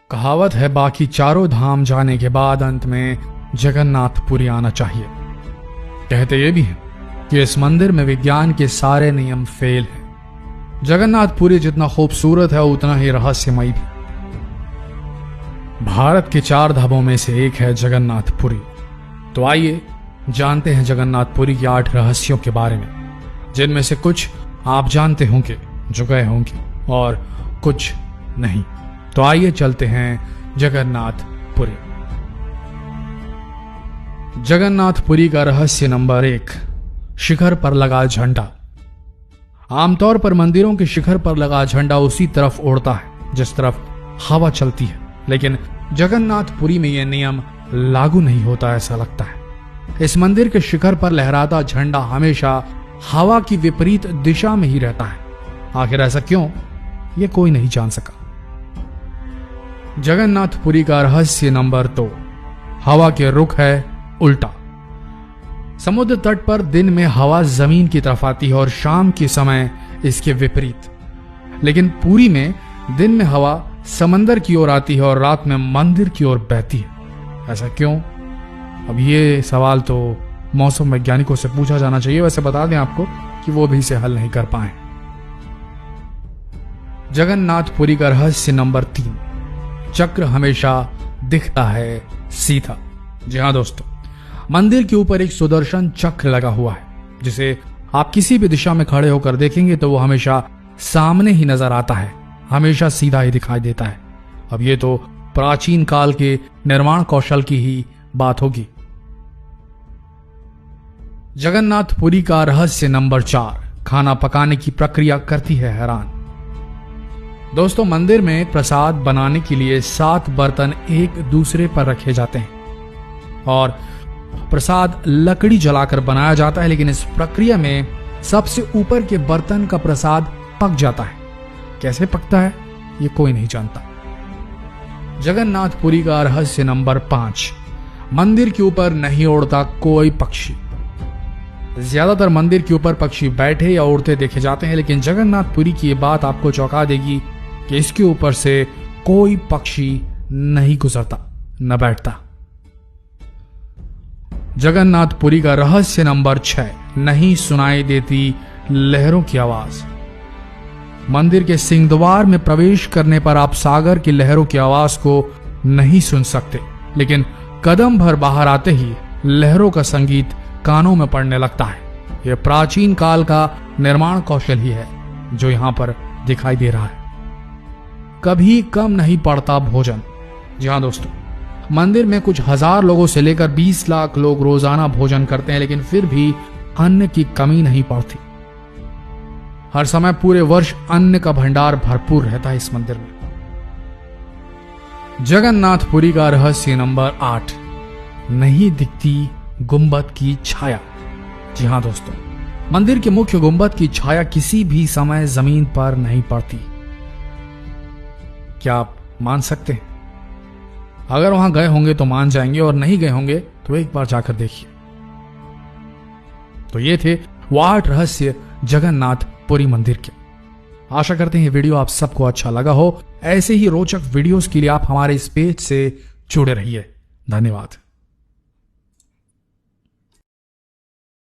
कहावत है बाकी चारों धाम जाने के बाद अंत में जगन्नाथपुरी आना चाहिए। कहते ये भी हैं कि इस मंदिर में विज्ञान के सारे नियम फेल हैं। जगन्नाथपुरी जितना खूबसूरत है उतना ही रहस्यमयी भी। भारत के 4 धामों में से एक है जगन्नाथपुरी। तो आइए जानते हैं जगन्नाथपुरी के 8 रहस्यों के बारे में, जिनमें से कुछ आप जानते होंगे जो गए होंगे और कुछ नहीं। तो आइए चलते हैं जगन्नाथपुरी। जगन्नाथपुरी का रहस्य नंबर 1, शिखर पर लगा झंडा। आमतौर पर मंदिरों के शिखर पर लगा झंडा उसी तरफ उड़ता है जिस तरफ हवा चलती है, लेकिन जगन्नाथपुरी में यह नियम लागू नहीं होता ऐसा लगता है। इस मंदिर के शिखर पर लहराता झंडा हमेशा हवा की विपरीत दिशा में ही रहता है। आखिर ऐसा क्यों, यह कोई नहीं जान सका। जगन्नाथपुरी का रहस्य नंबर 2, हवा के रुख है उल्टा। समुद्र तट पर दिन में हवा जमीन की तरफ आती है और शाम के समय इसके विपरीत, लेकिन पुरी में दिन में हवा समंदर की ओर आती है और रात में मंदिर की ओर बहती है। ऐसा क्यों? अब ये सवाल तो मौसम वैज्ञानिकों से पूछा जाना चाहिए। वैसे बता दें आपको कि वो भी इसे हल नहीं कर पाए। जगन्नाथपुरी का रहस्य नंबर 3, चक्र हमेशा दिखता है सीधा। जी हां दोस्तों, मंदिर के ऊपर एक सुदर्शन चक्र लगा हुआ है, जिसे आप किसी भी दिशा में खड़े होकर देखेंगे तो वो हमेशा सामने ही नजर आता है, हमेशा सीधा ही दिखाई देता है। अब ये तो प्राचीन काल के निर्माण कौशल की ही बात होगी। जगन्नाथपुरी का रहस्य नंबर 4, खाना पकाने की प्रक्रिया करती है हैरान। दोस्तों, मंदिर में प्रसाद बनाने के लिए 7 बर्तन एक दूसरे पर रखे जाते हैं और प्रसाद लकड़ी जलाकर बनाया जाता है, लेकिन इस प्रक्रिया में सबसे ऊपर के बर्तन का प्रसाद पक जाता है। कैसे पकता है ये कोई नहीं जानता। जगन्नाथपुरी का रहस्य नंबर 5, मंदिर के ऊपर नहीं उड़ता कोई पक्षी। ज्यादातर मंदिर के ऊपर पक्षी बैठे या उड़ते देखे जाते हैं, लेकिन जगन्नाथपुरी की ये बात आपको चौंका देगी कि इसके ऊपर से कोई पक्षी नहीं गुजरता न बैठता। जगन्नाथपुरी का रहस्य नंबर 6, नहीं सुनाई देती लहरों की आवाज। मंदिर के सिंहद्वार में प्रवेश करने पर आप सागर की लहरों की आवाज को नहीं सुन सकते, लेकिन कदम भर बाहर आते ही लहरों का संगीत कानों में पड़ने लगता है। यह प्राचीन काल का निर्माण कौशल ही है जो यहां पर दिखाई दे रहा है। कभी कम नहीं पड़ता भोजन। जी हां दोस्तों, मंदिर में कुछ हजार लोगों से लेकर 20 लाख लोग रोजाना भोजन करते हैं, लेकिन फिर भी अन्न की कमी नहीं पड़ती। हर समय पूरे वर्ष अन्न का भंडार भरपूर रहता है इस मंदिर में। जगन्नाथपुरी का रहस्य नंबर 8, नहीं दिखती गुंबद की छाया। जी हां दोस्तों, मंदिर के मुख्य गुंबद की छाया किसी भी समय जमीन पर नहीं पड़ती। क्या आप मान सकते हैं? अगर वहां गए होंगे तो मान जाएंगे, और नहीं गए होंगे तो एक बार जाकर देखिए। तो ये थे वो 8 रहस्य जगन्नाथपुरी मंदिर के। आशा करते हैं ये वीडियो आप सबको अच्छा लगा हो। ऐसे ही रोचक वीडियोस के लिए आप हमारे इस पेज से जुड़े रहिए। धन्यवाद।